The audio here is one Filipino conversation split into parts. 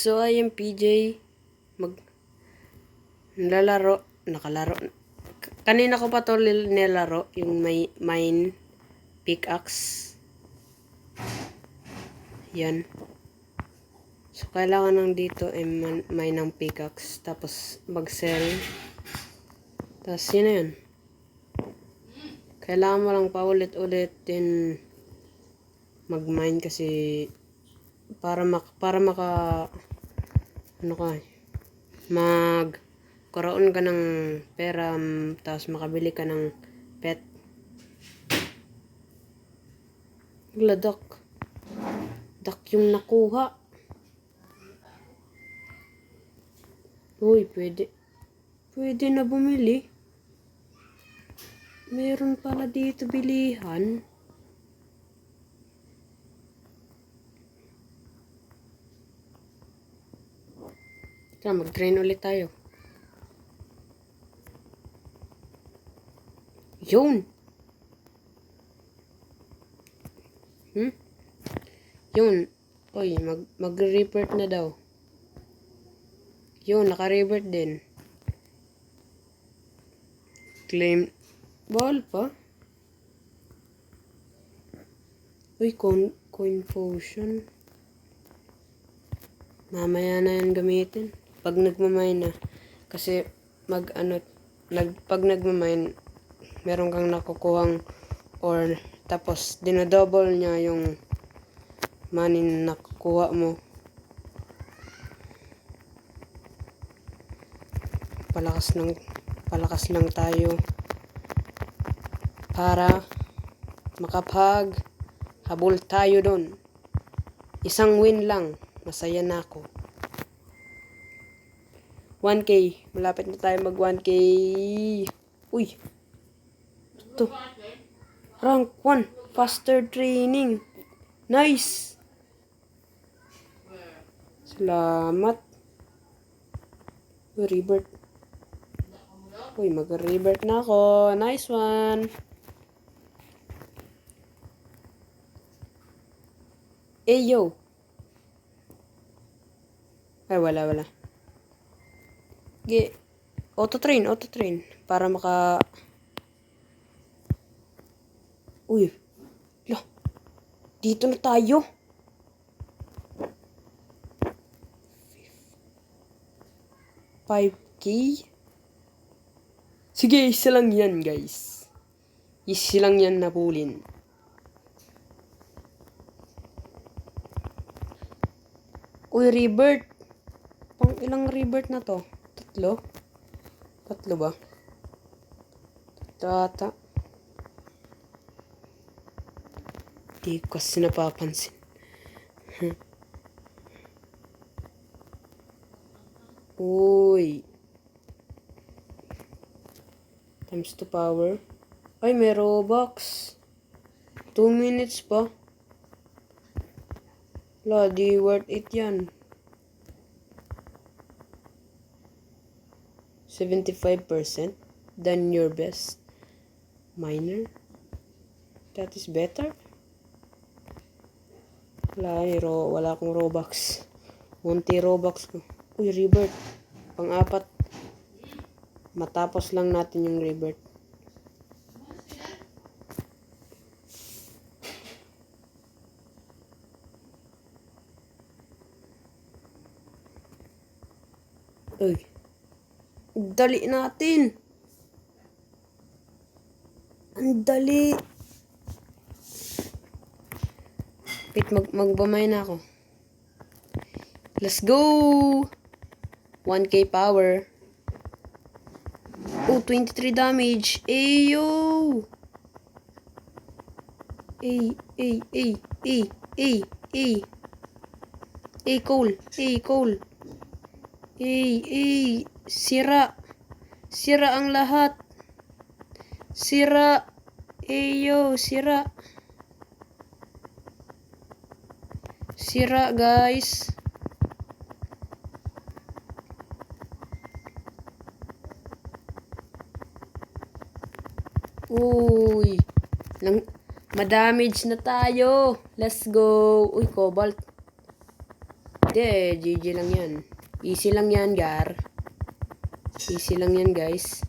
So, I am PJ. Nakalaro. Kanina ko pa to nilaro, yung may mine pickaxe. Yan. So, kailangan nang dito ay mine ng pickaxe. Tapos, mag-sell. Tapos, yun na yun. Kailangan mo lang paulit-ulit din mag-mine kasi para maka magkaroon ka ng pera, tapos makabili ka ng pet. Dak yung nakuha. Uy, pwede na bumili. Meron pala dito bilihan. Mag-train ulit tayo. Yun! Yun. Uy, mag-revert na daw. Yun, naka-revert din. Claim. Bawal pa. Uy, coin potion. Mamaya na yan gamitin. Pag nagmamine na. Kasi pag nagmamine, meron kang nakukuhang or tapos dinodouble niya yung money na nakukuha mo. Palakas lang tayo para habol tayo doon. Isang win lang, masaya na ako. 1K, malapit na tayo mag 1K. Uy, ito rank 1 faster training. Nice, salamat. Revert. Uy, mag-revert na ako. Nice one. Yo. Ay, wala. Auto-train. Para Uy. Dito na tayo. 5K. Sige, isa lang yan, guys. Isa lang yan napulin. Uy, revert. Pang ilang revert na to? 3? 3 ba? Tata. Di ko kasi napapansin. Uy. Times to power. Ay, may Robux. 2 minutes pa. Di worth it yan. 75% than your best miner. That is better. Wala akong Robux. 1T Robux ko. Uy, revert. Pang-4. Matapos lang natin yung revert. Uy. Dali natin. Ang dali. Wait, magbamay na ako. Let's go! 1K power. Oh, 23 damage. Ayo! Cole. Sira ang lahat. Sira. Sira, guys. Uy. Ma-damage na tayo. Let's go. Uy, cobalt. Hindi, GG lang yan. Easy lang yan, Gar. Easy lang yan, guys.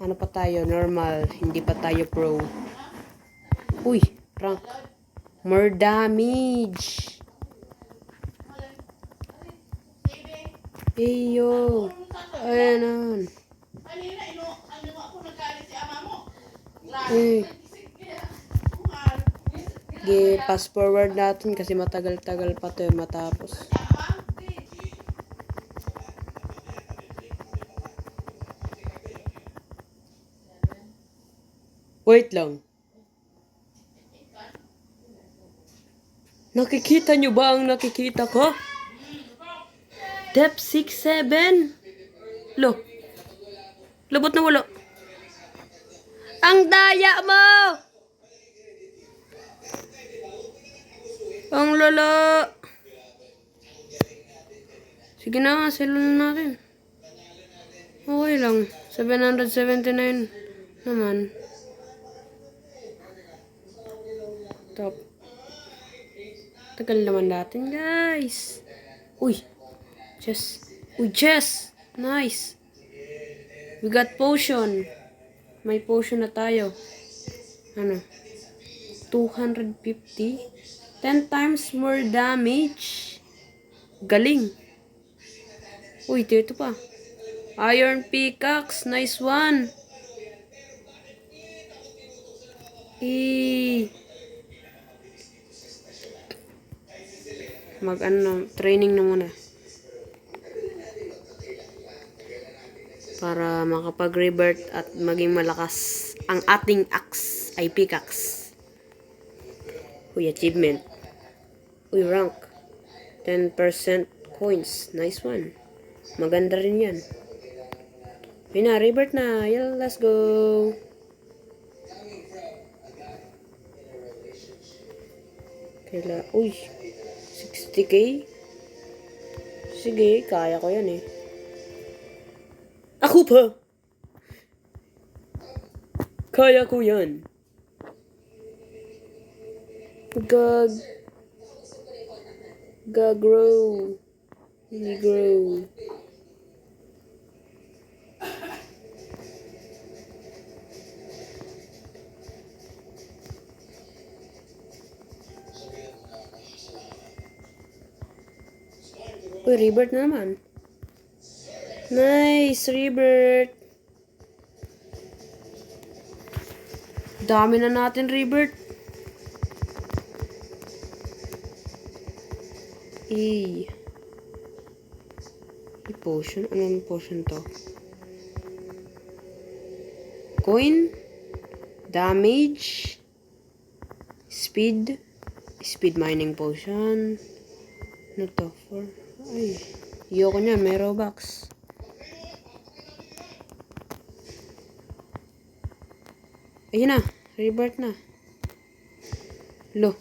Ano pa tayo? Normal. Hindi pa tayo pro. Uy, rank. More damage. Eyo. Ayan. Eh. Pass forward natin kasi matagal-tagal pa to matapos. Wait lang. Nakikita nyo ba ang nakikita ko? Depth 6-7. Lo. Lubot na wala. Ang daya mo! Ang lala. Sige na nga, silun natin. Okay lang. 779 naman. Top. Tagal naman natin, guys. Uy. Chess. Nice. We got potion. May potion na tayo. Ano? 250. 10 times more damage. Galing. Uy, ito pa. Iron pickaxe. Nice one. Training na muna. Para makapag-revert at maging malakas ang ating axe ay pickaxe. Uy, achievement. Uy, rank. 10% coins. Nice one. Maganda rin yan. Yun na, revert na. Yalla, let's go. Uy, 60k? Sige, kaya ko yan eh. Ako pa! Kaya ko yan. Grow. Uy, rebirth na naman. Nice, rebirth. Dami na natin rebirth. Potion? Anong potion to? Coin? Damage? Speed mining potion. Ano to? Ay, ayoko niya, may Robux. Ayun na, rebirth na. Lo.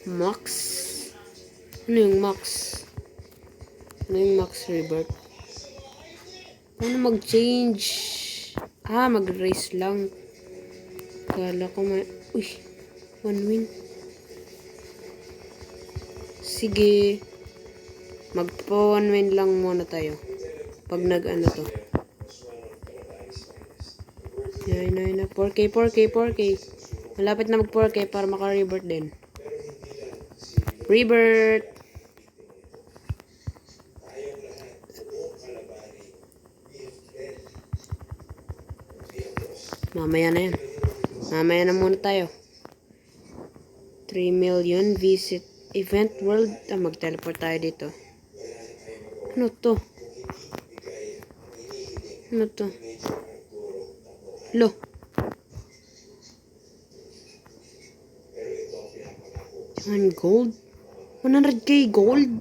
Max? Ano yung max? Ano yung max rebirth? Ano mag-change? Mag-race lang. Kala ko Uy, 1 win. Sige. Magpa 1 win lang muna tayo. Pag nag-ano to. Yan na. 4K. Malapit na mag 4K para maka-rebirth din. Rebirth. Mamaya na yan. Mamaya na muna tayo. 3 million visit event world. Mag-teleport tayo dito. Ano to? Lo. 1 gold? 100k gold?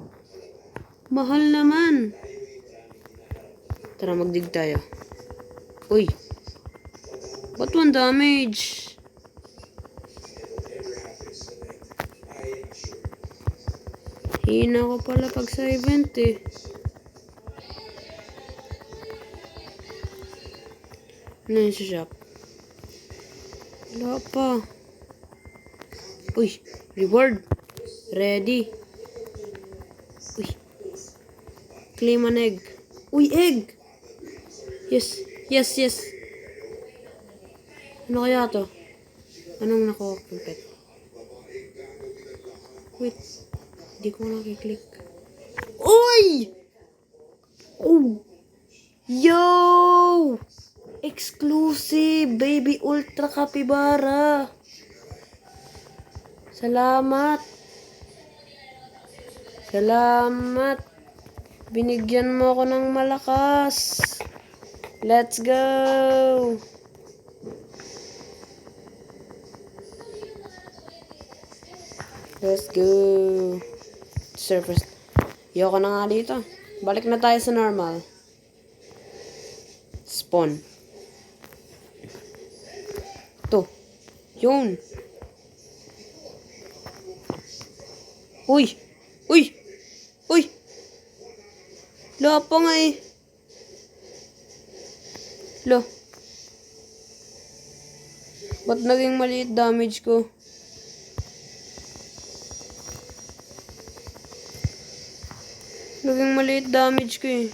Mahal naman. Tara, magdig tayo. Uy. Ba't 1 damage? Hina ko pala pag sa event eh. Ano yun sa shop? Wala pa. Uy, reward. Ready. Uy. Claim an egg. Uy, egg! Yes, yes, yes. Ano kaya to? Anong nakuha kong pet? Wait. Hindi ko nakiklik. Uy! Oh! Yo! Exclusive! Baby Ultra Capybara! Salamat! Salamat! Binigyan mo ako ng malakas! Let's go! Let's go! Surface. Ayoko na nga dito. Balik na tayo sa normal. Spawn. To. Yun. Uy! Uy! Uy! Wala pa nga eh. Lo. Ba't naging maliit damage ko? Naging maliit damage ko eh.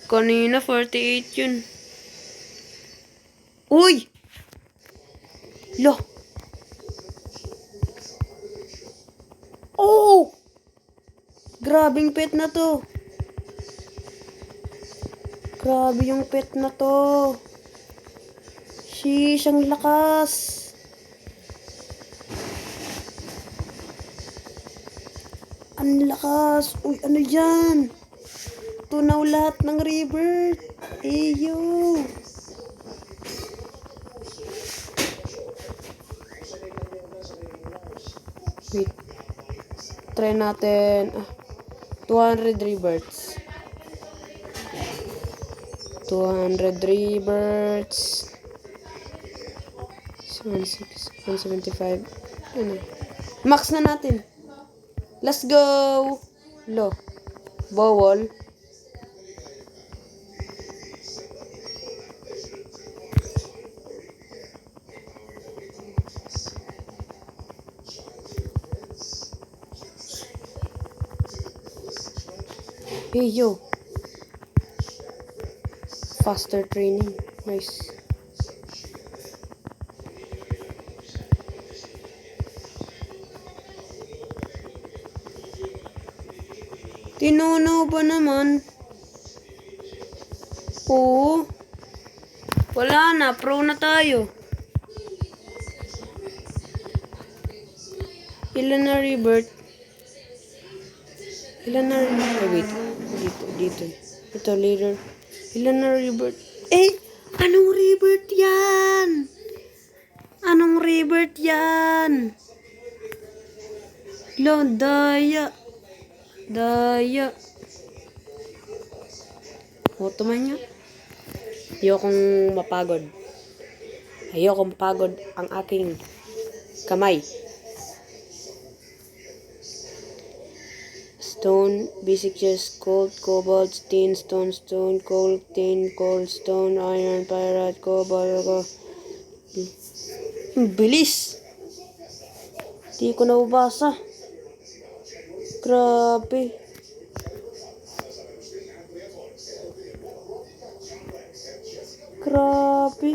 Kanina 48 yun. Uy! Lo! Oh! Grabing pet na to. Grabe yung pet na to. Sheesh, ang lakas. Ang lakas. Uy, ano yan? Tunaw lahat ng rebirth. Eyo. Wait. Try natin. 200 rebirths. 200 rebirths. 175. Ano? Max na natin. Let's go! Lo. Bawal. Hey, yo. Faster training. Nice. Tinunaw ba naman? Oo. Wala na. Pro na tayo. Ilan na rebirth? Ilan na rebirth? Wait. Dito. Ito, later. Ilan na rebirth? Eh! Anong rebirth yan? Anong rebirth yan? Lo, daya. Daya. Moto man niya. Ayokong mapagod. Ayokong mapagod ang aking kamay. Stone, basic chest, gold, cobalt, tin, stone, coal, tin, coal, stone, iron, pyrite, cobalt, bilis! Di ko nababasa. Grabe. Grabe.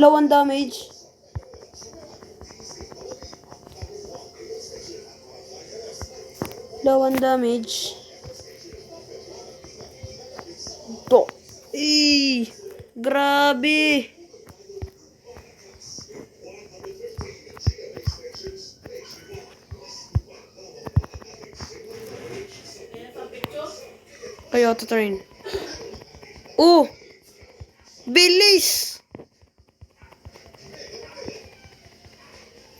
Low on damage. Low on damage. To. Grabe. Kaya to train. Oh! Bilis!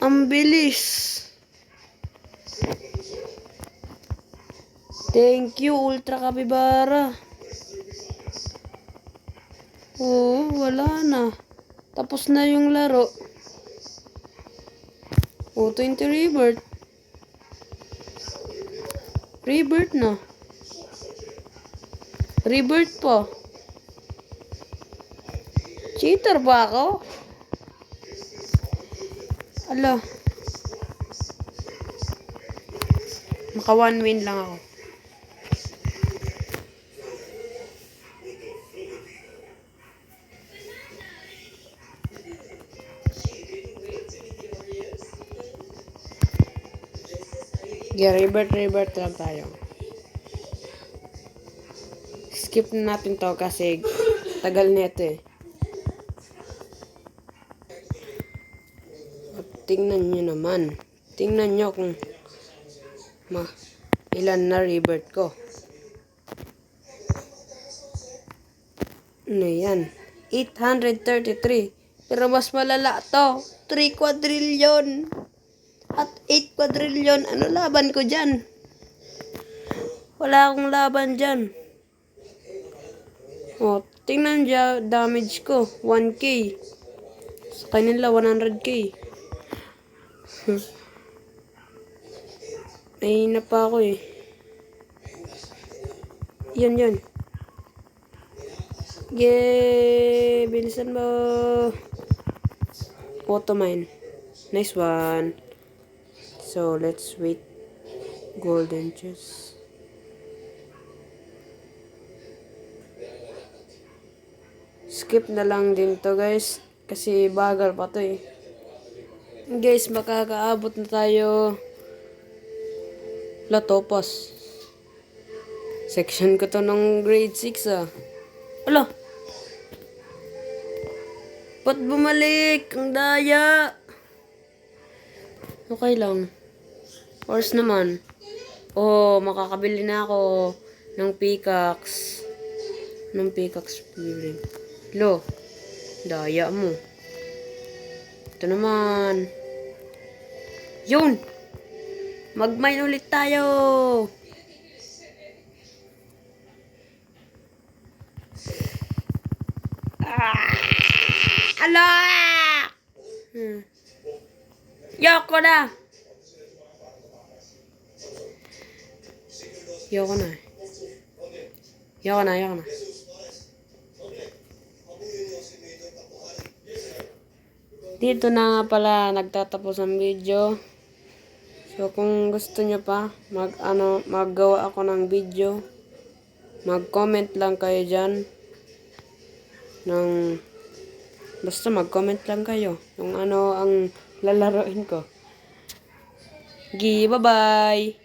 Ang bilis. Thank you, Ultra Capybara. Oh, wala na. Tapos na yung laro. Oh, 20 rebirth. Rebirth na. Rebirth po. Cheater ba ako? Ala. Maka 1 win lang ako. Yeah, rebirth lang tayo. Skip na natin to kasi tagal nito eh. At tingnan nyo naman. Tingnan nyo kung ilan na rebirth ko. Ano yan? 833. Pero mas malala to. 3 quadrillion. At 8 quadrillion. Ano laban ko dyan? Wala akong laban dyan. O, tingnan dyan damage ko. 1k. Sa kanila 100k. Ay na pa ako eh. Yan. Yay! Bilisan mo. Auto mine. Nice one. So, let's wait. Golden chest. Skip na lang din to guys. Kasi bagal pa to eh. Guys, makakaabot na tayo. Latopos. Section ko to ng grade 6 ah. Ala! Ba't bumalik? Ang daya! Okay lang. Horse naman. Oh, makakabili na ako ng pickaxe. Ng pickaxe spirit. Lo, daya mo. Ito naman. Yun! Mag-mine ulit tayo! Ala! Yoko na! Yoko na. Dito na nga pala nagtatapos ang video. So kung gusto nyo pa maggawa ako ng video, mag-comment lang kayo dyan. Basta mag-comment lang kayo kung ano ang lalaroin ko. Bye-bye!